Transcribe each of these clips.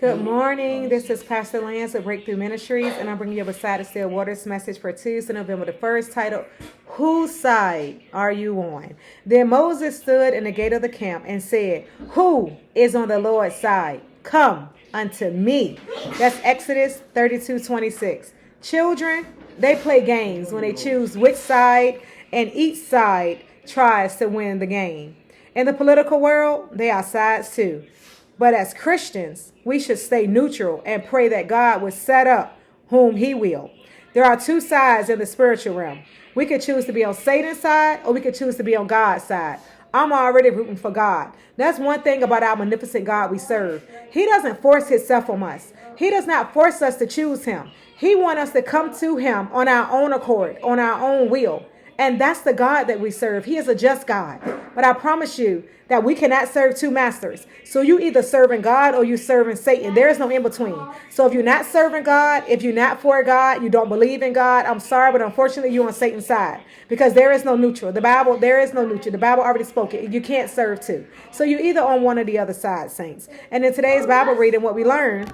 Good morning. This is Pastor Lance of Breakthrough Ministries, and I'm bringing you a Beside the Still Waters message for Tuesday, November the 1st, titled, Whose Side Are You On? Then Moses stood in the gate of the camp and said, Who is on the Lord's side? Come unto me. That's Exodus 32:26. Children, they play games when they choose which side, and each side tries to win the game. In the political world, they are sides too. But as Christians, we should stay neutral and pray that God will set up whom he will. There are two sides in the spiritual realm. We could choose to be on Satan's side, or we could choose to be on God's side. I'm already rooting for God. That's one thing about our magnificent God we serve. He doesn't force himself on us. He does not force us to choose him. He wants us to come to him on our own accord, on our own will. And that's the God that we serve. He is a just God. But I promise you that we cannot serve two masters. So you either serving God or you serving Satan. There is no in between. So if you're not serving God, if you're not for God, you don't believe in God, I'm sorry, but unfortunately you're on Satan's side. Because there is no neutral. There is no neutral. The Bible already spoke it. You can't serve two. So you're either on one or the other side, saints. And in today's Bible reading, what we learned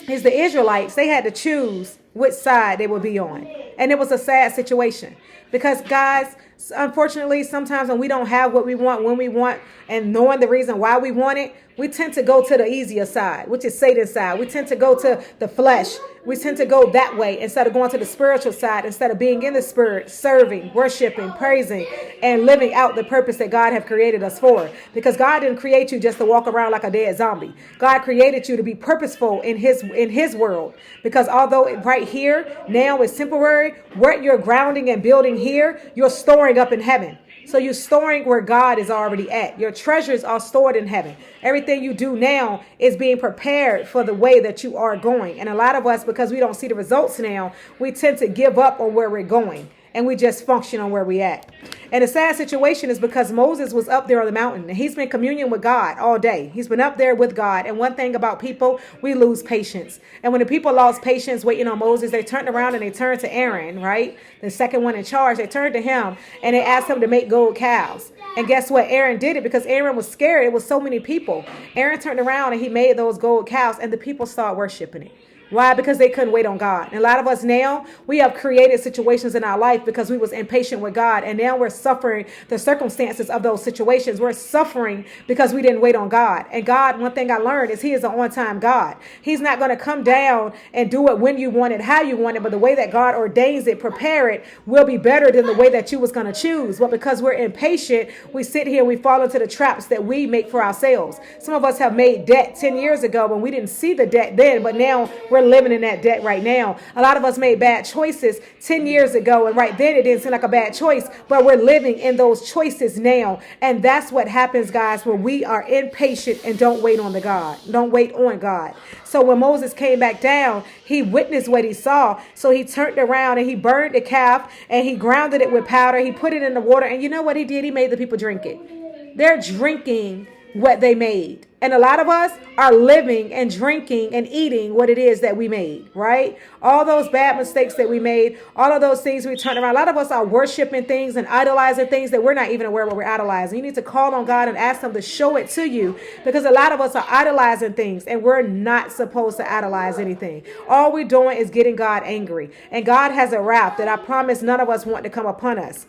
is the Israelites, they had to choose which side they would be on. And it was a sad situation. Because, guys, unfortunately, sometimes when we don't have what we want, when we want, and knowing the reason why we want it, we tend to go to the easier side, which is Satan's side. We tend to go to the flesh. We tend to go that way instead of going to the spiritual side, instead of being in the spirit, serving, worshiping, praising, and living out the purpose that God have created us for. Because God didn't create you just to walk around like a dead zombie. God created you to be purposeful in his world. Because although right here now is temporary, what you're grounding and building here, you're storing up in heaven. So you're storing where God is already at. Your treasures are stored in heaven. Everything you do now is being prepared for the way that you are going. And a lot of us, because we don't see the results now, we tend to give up on where we're going. And we just function on where we're at. And the sad situation is because Moses was up there on the mountain. And he's been communion with God all day. He's been up there with God. And one thing about people, we lose patience. And when the people lost patience waiting on Moses, they turned around and they turned to Aaron, right? The second one in charge. They turned to him and they asked him to make gold calves. And guess what? Aaron did it because Aaron was scared. It was so many people. Aaron turned around and he made those gold calves and the people started worshiping it. Why? Because they couldn't wait on God. And a lot of us now, we have created situations in our life because we was impatient with God. And now we're suffering the circumstances of those situations. We're suffering because we didn't wait on God. And God, one thing I learned is he is an on-time God. He's not going to come down and do it when you want it, how you want it. But the way that God ordains it, prepare it, will be better than the way that you was going to choose. But because we're impatient, we sit here, we fall into the traps that we make for ourselves. Some of us have made debt 10 years ago when we didn't see the debt then, but now we're living in that debt right now. A lot of us made bad choices 10 years ago, and right then it didn't seem like a bad choice, but we're living in those choices now. And that's what happens, guys, when we are impatient and don't wait on God. So when Moses came back down, he witnessed what he saw. So he turned around and he burned the calf and he grounded it with powder. He put it in the water. And you know what he did? He made the people drink it. They're drinking what they made. And a lot of us are living and drinking and eating what it is that we made, right? All those bad mistakes that we made, all of those things we turned around. A lot of us are worshiping things and idolizing things that we're not even aware what we're idolizing. You need to call on God and ask him to show it to you, because a lot of us are idolizing things and we're not supposed to idolize anything. All we're doing is getting God angry. And God has a wrath that I promise none of us want to come upon us.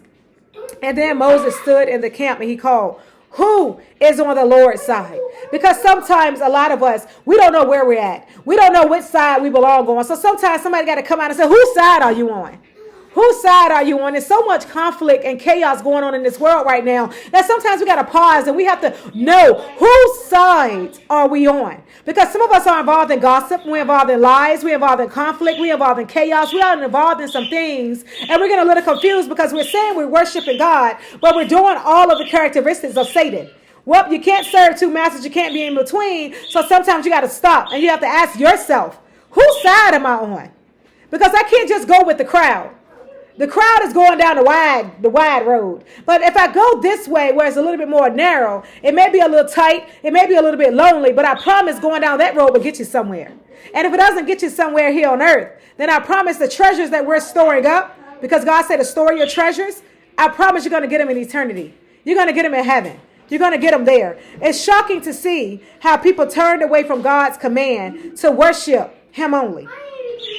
And then Moses stood in the camp and he called, who is on the Lord's side? Because sometimes a lot of us, we don't know where we're at. We don't know which side we belong on. So sometimes somebody got to come out and say, whose side are you on? Whose side are you on? There's so much conflict and chaos going on in this world right now that sometimes we got to pause and we have to know whose side are we on? Because some of us are involved in gossip. We're involved in lies. We're involved in conflict. We're involved in chaos. We are involved in some things. And we're getting a little confused because we're saying we're worshiping God, but we're doing all of the characteristics of Satan. Well, you can't serve two masters. You can't be in between. So sometimes you got to stop and you have to ask yourself, whose side am I on? Because I can't just go with the crowd. The crowd is going down the wide road. But if I go this way where it's a little bit more narrow, it may be a little tight, it may be a little bit lonely, but I promise going down that road will get you somewhere. And if it doesn't get you somewhere here on earth, then I promise the treasures that we're storing up, because God said to store your treasures, I promise you're going to get them in eternity. You're going to get them in heaven. You're going to get them there. It's shocking to see how people turned away from God's command to worship him only.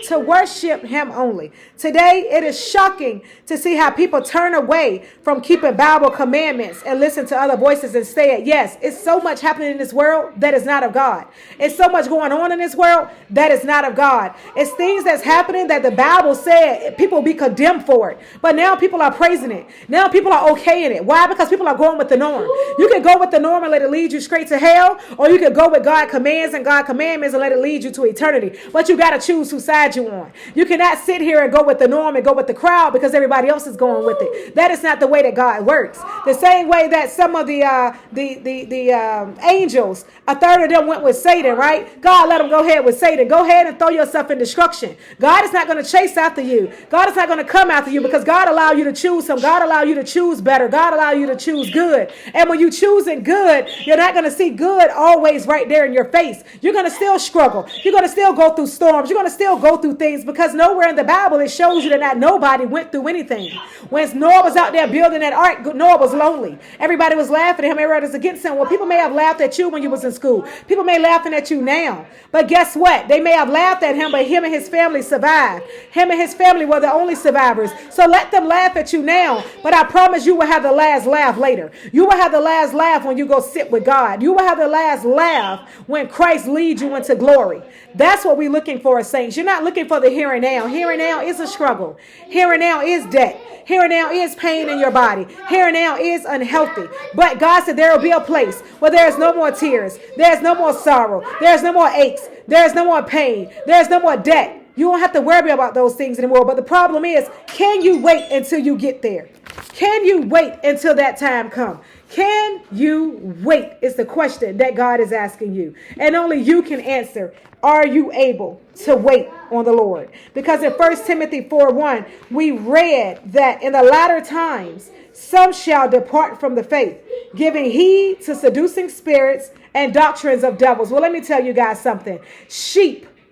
To worship him only. Today, it is shocking to see how people turn away from keeping Bible commandments and listen to other voices instead. Yes, it's so much happening in this world that is not of God. It's so much going on in this world that is not of God. It's things that's happening that the Bible said people will be condemned for it. But now people are praising it. Now people are okaying it. Why? Because people are going with the norm. You can go with the norm and let it lead you straight to hell, or you can go with God commands and God commandments and let it lead you to eternity. But you got to choose whose side you on. You cannot sit here and go with the norm and go with the crowd because everybody else is going with it. That is not the way that God works. The same way that some of the angels, a third of them went with Satan, right? God let them go ahead with Satan. Go ahead and throw yourself in destruction. God is not going to chase after you. God is not going to come after you because God allowed you to choose him. God allowed you to choose better. God allowed you to choose good. And when you choosing good, you're not going to see good always right there in your face. You're going to still struggle. You're going to still go through storms. You're going to still go through things because nowhere in the Bible it shows you that not nobody went through anything. When Noah was out there building that ark, Noah was lonely. Everybody was laughing at him. Everybody was against him. Well, people may have laughed at you when you was in school. People may laughing at you now. But guess what? They may have laughed at him, but him and his family survived. Him and his family were the only survivors. So let them laugh at you now. But I promise you will have the last laugh later. You will have the last laugh when you go sit with God. You will have the last laugh when Christ leads you into glory. That's what we're looking for as saints. You're not looking for the here and now. Here and now is a struggle. Here and now is debt. Here and now is pain in your body. Here and now is unhealthy. But God said there will be a place where there is no more tears. There's no more sorrow. There's no more aches. There's no more pain. There's no more debt. You don't have to worry about those things anymore. But the problem is, can you wait until you get there? Can you wait until that time comes? Can you wait is the question that God is asking you. And only you can answer. Are you able to wait on the Lord? Because in 1 Timothy 4:1, we read that in the latter times, some shall depart from the faith, giving heed to seducing spirits and doctrines of devils. Well, let me tell you guys something.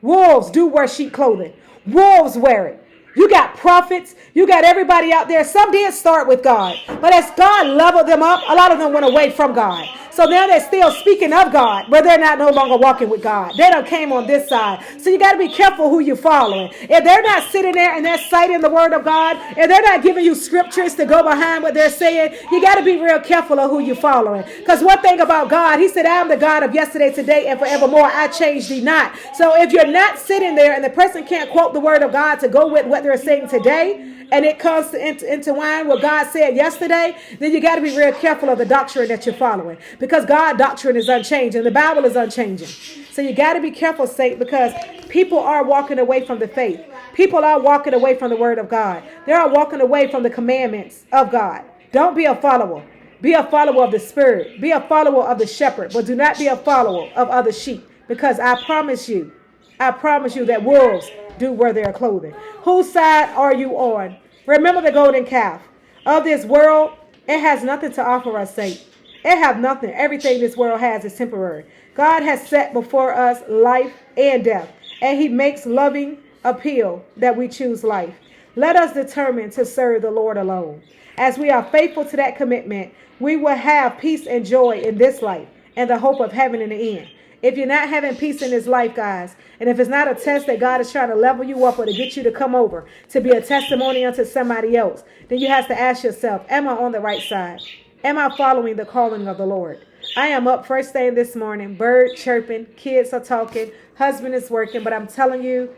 Wolves do wear sheep clothing. Wolves wear it. You got prophets. You got everybody out there. Some did start with God. But as God leveled them up, a lot of them went away from God. So now they're still speaking of God, but they're not no longer walking with God. They done came on this side. So you got to be careful who you're following. If they're not sitting there and they're citing the word of God, if they're not giving you scriptures to go behind what they're saying, you got to be real careful of who you're following. Because one thing about God, he said, I am the God of yesterday, today, and forevermore. I change thee not. So if you're not sitting there and the person can't quote the word of God to go with what they're saying today, and it comes to intertwine what God said yesterday, then you got to be real careful of the doctrine that you're following. Because God's doctrine is unchanging. The Bible is unchanging. So you got to be careful, saint, because people are walking away from the faith. People are walking away from the word of God. They are walking away from the commandments of God. Don't be a follower. Be a follower of the Spirit. Be a follower of the shepherd. But do not be a follower of other sheep. Because I promise you that wolves do wear their clothing. Whose side are you on? Remember the golden calf. Of this world, it has nothing to offer us, saint. It have nothing. Everything this world has is temporary. God has set before us life and death, and he makes loving appeal that we choose life. Let us determine to serve the Lord alone. As we are faithful to that commitment, we will have peace and joy in this life and the hope of heaven in the end. If you're not having peace in this life, guys, and if it's not a test that God is trying to level you up or to get you to come over to be a testimony unto somebody else, then you have to ask yourself, am I on the right side? Am I following the calling of the Lord? I am up first thing this morning, bird chirping, kids are talking, husband is working, but I'm telling you,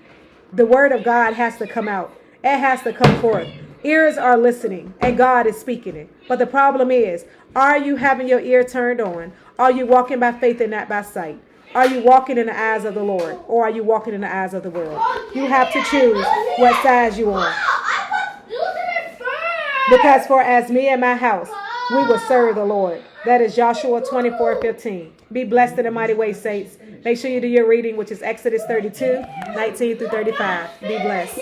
the word of God has to come out. It has to come forth. Ears are listening, and God is speaking it. But the problem is, are you having your ear turned on? Are you walking by faith and not by sight? Are you walking in the eyes of the Lord, or are you walking in the eyes of the world? You have to choose what side you on. Because for as me and my house, we will serve the Lord. That is Joshua 24:15. Be blessed in a mighty way, saints. Make sure you do your reading, which is Exodus 32:19 through 35. Be blessed.